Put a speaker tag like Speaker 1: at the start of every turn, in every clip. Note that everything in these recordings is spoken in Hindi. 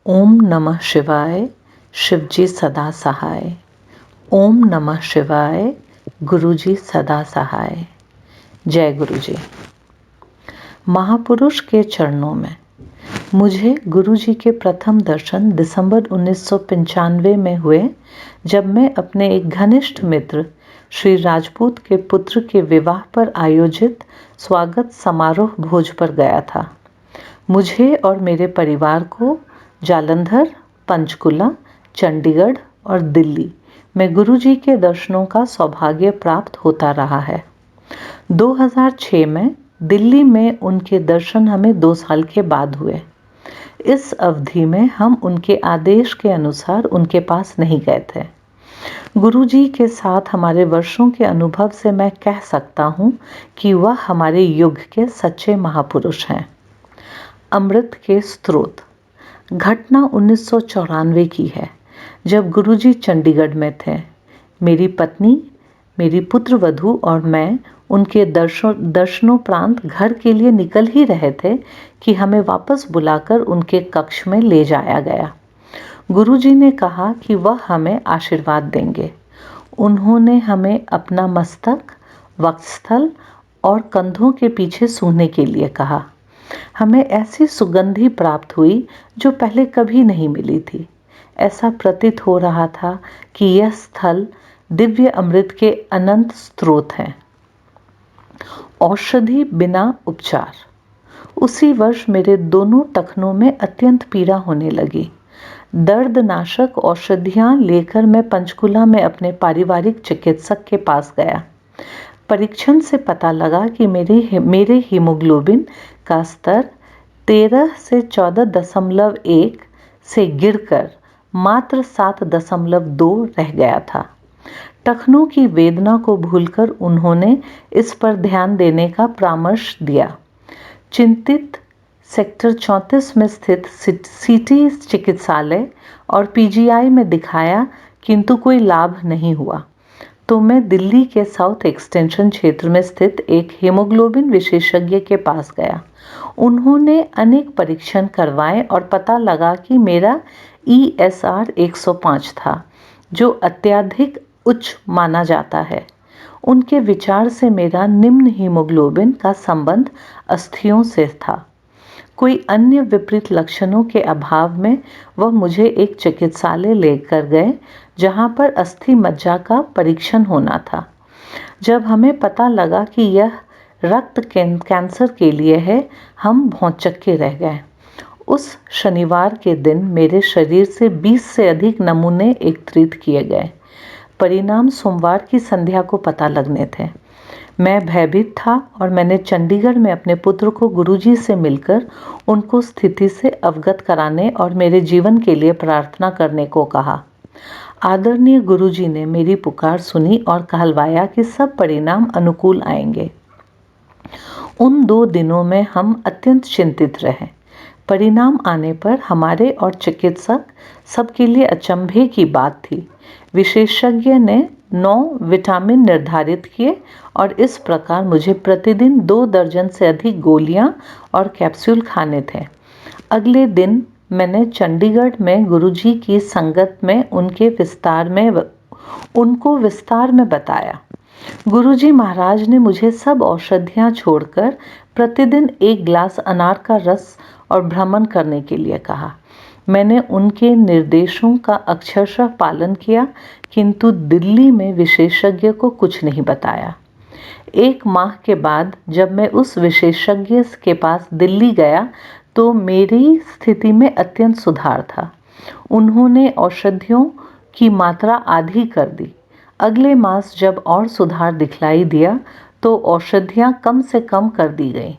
Speaker 1: ओम नमः शिवाय। शिवजी सदा सहाय। ओम नमः शिवाय। गुरुजी सदा सहाय। जय गुरुजी। महापुरुष के चरणों में मुझे गुरुजी के प्रथम दर्शन दिसंबर 1995 में हुए, जब मैं अपने एक घनिष्ठ मित्र श्री राजपूत के पुत्र के विवाह पर आयोजित स्वागत समारोह भोज पर गया था। मुझे और मेरे परिवार को जालंधर, पंचकुला, चंडीगढ़ और दिल्ली में गुरुजी के दर्शनों का सौभाग्य प्राप्त होता रहा है। 2006 में दिल्ली में उनके दर्शन हमें 2 साल के बाद हुए। इस अवधि में हम उनके आदेश के अनुसार उनके पास नहीं गए थे। गुरुजी के साथ हमारे वर्षों के अनुभव से मैं कह सकता हूँ कि वह हमारे युग के सच्चे महापुरुष हैं। अमृत के स्रोत। घटना 1994 की है, जब गुरुजी चंडीगढ़ में थे। मेरी पत्नी, मेरी पुत्रवधू और मैं उनके दर्शनोपरांत घर के लिए निकल ही रहे थे कि हमें वापस बुलाकर उनके कक्ष में ले जाया गया। गुरुजी ने कहा कि वह हमें आशीर्वाद देंगे। उन्होंने हमें अपना मस्तक, वक्षस्थल और कंधों के पीछे सूंघने के लिए कहा। हमें ऐसी सुगंधी प्राप्त हुई जो पहले कभी नहीं मिली थी। ऐसा प्रतीत हो रहा था कि यह स्थल दिव्य अमृत के अनंत स्रोत हैं। औषधि बिना उपचार। उसी वर्ष मेरे दोनों टखनों में अत्यंत पीड़ा होने लगी। दर्दनाशक औषधियां लेकर मैं पंचकुला में अपने पारिवारिक चिकित्सक के पास गया। परीक्षण से पता लगा कि मेरे हीमोग्लोबिन का स्तर 13 से 14.1 से गिरकर मात्र 7.2 रह गया था। टखनों की वेदना को भूलकर उन्होंने इस पर ध्यान देने का परामर्श दिया। चिंतित सेक्टर 34 में स्थित सिटी चिकित्सालय और पीजीआई में दिखाया, किंतु कोई लाभ नहीं हुआ। तो मैं दिल्ली के साउथ एक्सटेंशन क्षेत्र में स्थित एक हीमोग्लोबिन विशेषज्ञ के पास गया। उन्होंने अनेक परीक्षण करवाए और पता लगा कि मेरा ESR 105 था, जो अत्यधिक उच्च माना जाता है। उनके विचार से मेरा निम्न हीमोग्लोबिन का संबंध अस्थियों से था। कोई अन्य विपरीत लक्षणों के अभाव में वह मुझे एक चिकित्सालय लेकर गए, जहां पर अस्थि मज्जा का परीक्षण होना था। जब हमें पता लगा कि यह रक्त कैंसर के लिए है, हम भौंचक्के रह गए। उस शनिवार के दिन मेरे शरीर से 20 से अधिक नमूने एकत्रित किए गए। परिणाम सोमवार की संध्या को पता लगने थे। मैं भयभीत था और मैंने चंडीगढ़ में अपने पुत्र को गुरुजी से मिलकर उनको स्थिति से अवगत कराने और मेरे जीवन के लिए प्रार्थना करने को कहा। आदरणीय गुरुजी ने मेरी पुकार सुनी और कहलवाया कि सब परिणाम अनुकूल आएंगे। उन 2 दिनों में हम अत्यंत चिंतित रहे। परिणाम आने पर हमारे और चिकित्सक सबके लिए अचंभे की बात थी। विशेषज्ञ ने 9 विटामिन निर्धारित किए और इस प्रकार मुझे प्रतिदिन 2 दर्जन से अधिक गोलियां और कैप्सूल खाने थे। अगले दिन मैंने चंडीगढ़ में गुरुजी की संगत में उनको विस्तार में बताया। गुरुजी महाराज ने मुझे सब औषधियां छोड़कर प्रतिदिन 1 गिलास अनार का रस और भ्रमण करने के लिए कहा। मैंने उनके निर्देशों का अक्षरशः पालन किया, किंतु दिल्ली में विशेषज्ञ को कुछ नहीं बताया। 1 माह के बाद जब मैं उस विशेषज्ञ के पास दिल्ली गया, तो मेरी स्थिति में अत्यंत सुधार था। उन्होंने औषधियों की मात्रा आधी कर दी। अगले मास जब और सुधार दिखलाई दिया, तो औषधियां कम से कम कर दी गई।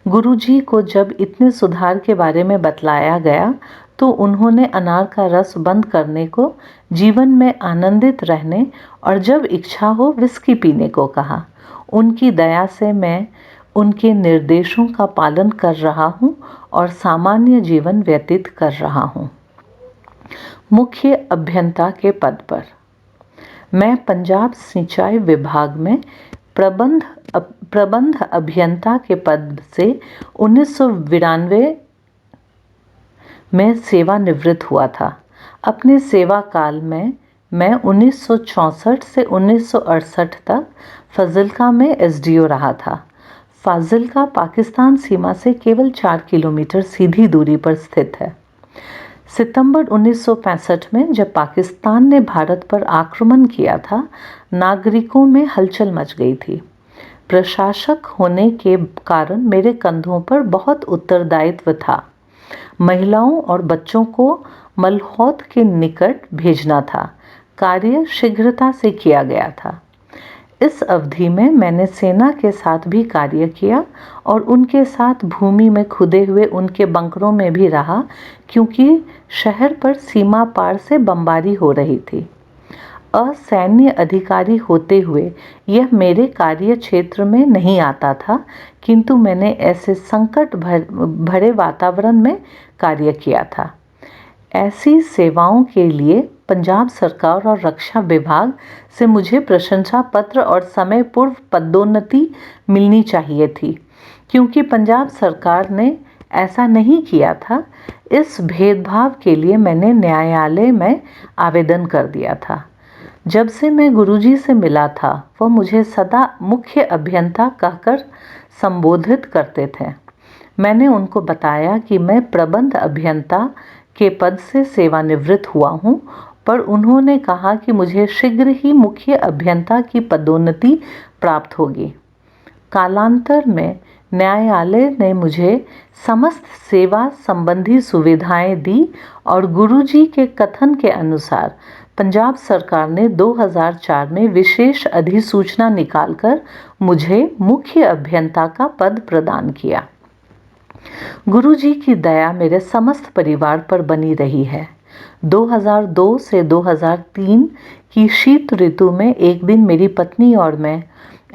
Speaker 1: गुरुजी को जब इतने सुधार के बारे में बतलाया गया, तो उन्होंने अनार का रस बंद करने को, जीवन में आनंदित रहने और जब इच्छा हो विस्की पीने को कहा। उनकी दया से मैं उनके निर्देशों का पालन कर रहा हूँ और सामान्य जीवन व्यतीत कर रहा हूँ। मुख्य अभियंता के पद पर मैं पंजाब सिंचाई विभाग में प्रबंध अभियंता के पद से 1992 मैं सेवानिवृत्त हुआ था। अपने सेवा काल में मैं 1964 से 1968 तक फाजिल्का में एसडीओ रहा था। फाजिल्का पाकिस्तान सीमा से केवल 4 किलोमीटर सीधी दूरी पर स्थित है। सितंबर 1965 में जब पाकिस्तान ने भारत पर आक्रमण किया था, नागरिकों में हलचल मच गई थी। प्रशासक होने के कारण मेरे कंधों पर बहुत उत्तरदायित्व था। महिलाओं और बच्चों को मलहौद के निकट भेजना था। कार्य शीघ्रता से किया गया था। इस अवधि में मैंने सेना के साथ भी कार्य किया और उनके साथ भूमि में खुदे हुए उनके बंकरों में भी रहा, क्योंकि शहर पर सीमा पार से बमबारी हो रही थी। असैन्य अधिकारी होते हुए यह मेरे कार्य क्षेत्र में नहीं आता था, किंतु मैंने ऐसे संकट भरे वातावरण में कार्य किया था। ऐसी सेवाओं के लिए पंजाब सरकार और रक्षा विभाग से मुझे प्रशंसा पत्र और समय पूर्व पदोन्नति मिलनी चाहिए थी, क्योंकि पंजाब सरकार ने ऐसा नहीं किया था। इस भेदभाव के लिए मैंने न्यायालय में आवेदन कर दिया था। जब से मैं गुरुजी से मिला था, वह मुझे सदा मुख्य अभियंता कहकर संबोधित करते थे। मैंने उनको बताया कि मैं प्रबंध अभियंता के पद से सेवानिवृत्त हुआ हूँ, पर उन्होंने कहा कि मुझे शीघ्र ही मुख्य अभियंता की पदोन्नति प्राप्त होगी। कालांतर में न्यायालय ने मुझे समस्त सेवा संबंधी सुविधाएं दी और गुरुजी के कथन के अनुसार पंजाब सरकार ने 2004 में विशेष अधिसूचना निकालकर मुझे मुख्य अभियंता का पद प्रदान किया। गुरुजी की दया मेरे समस्त परिवार पर बनी रही है। 2002 से 2003 की शीत ऋतु में एक दिन मेरी पत्नी और मैं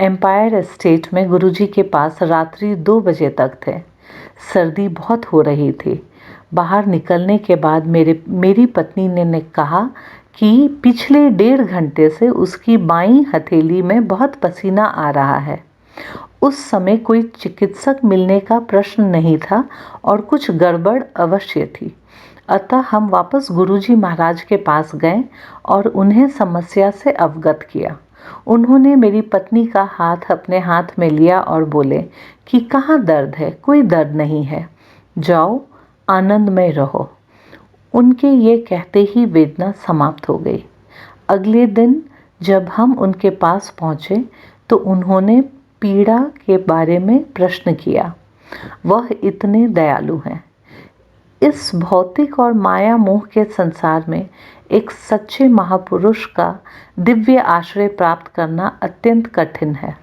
Speaker 1: एम्पायर एस्टेट में गुरुजी के पास रात्रि 2 बजे तक थे। सर्दी बहुत हो रही थी। बाहर निकलने के बाद मेरी पत्नी ने कहा कि पिछले 1.5 घंटे से उसकी बाईं हथेली में बहुत पसीना आ रहा है। उस समय कोई चिकित्सक मिलने का प्रश्न नहीं था और कुछ गड़बड़ अवश्य थी। अतः हम वापस गुरुजी महाराज के पास गए और उन्हें समस्या से अवगत किया। उन्होंने मेरी पत्नी का हाथ अपने हाथ में लिया और बोले कि कहाँ दर्द है? कोई दर्द नहीं है, जाओ आनंद में रहो। उनके ये कहते ही वेदना समाप्त हो गई। अगले दिन जब हम उनके पास पहुँचे तो उन्होंने पीड़ा के बारे में प्रश्न किया। वह इतने दयालु हैं। इस भौतिक और माया मोह के संसार में एक सच्चे महापुरुष का दिव्य आश्रय प्राप्त करना अत्यंत कठिन है।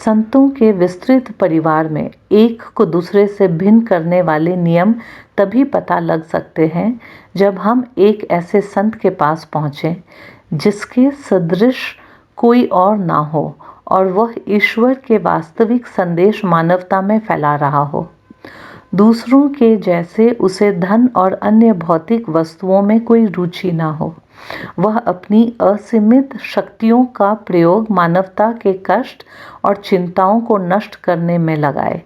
Speaker 1: संतों के विस्तृत परिवार में एक को दूसरे से भिन्न करने वाले नियम तभी पता लग सकते हैं जब हम एक ऐसे संत के पास पहुँचें जिसके सदृश कोई और ना हो और वह ईश्वर के वास्तविक संदेश मानवता में फैला रहा हो। दूसरों के जैसे उसे धन और अन्य भौतिक वस्तुओं में कोई रुचि ना हो। वह अपनी असीमित शक्तियों का प्रयोग मानवता के कष्ट और चिंताओं को नष्ट करने में लगाए।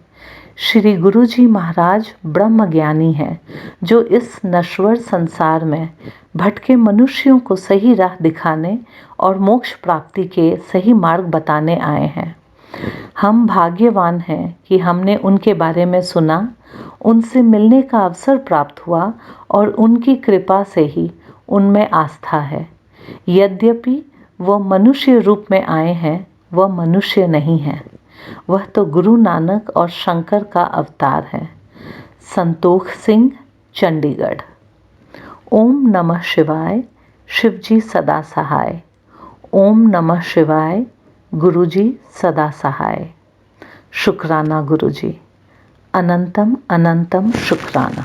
Speaker 1: श्री गुरुजी महाराज ब्रह्मज्ञानी हैं, जो इस नश्वर संसार में भटके मनुष्यों को सही राह दिखाने और मोक्ष प्राप्ति के सही मार्ग बताने आए हैं। हम भाग्यवान हैं कि हमने उनके बारे में सुना, उनसे मिलने का अवसर प्राप्त हुआ और उनकी कृपा से ही उनमें आस्था है। यद्यपि वह मनुष्य रूप में आए हैं, वह मनुष्य नहीं है। वह तो गुरु नानक और शंकर का अवतार है। संतोख सिंह, चंडीगढ़। ओम नमः शिवाय। शिवजी सदा सहाय। ओम नमः शिवाय। गुरुजी सदा सहाय। शुक्राना गुरुजी। अनंतम अनंतम शुक्राना।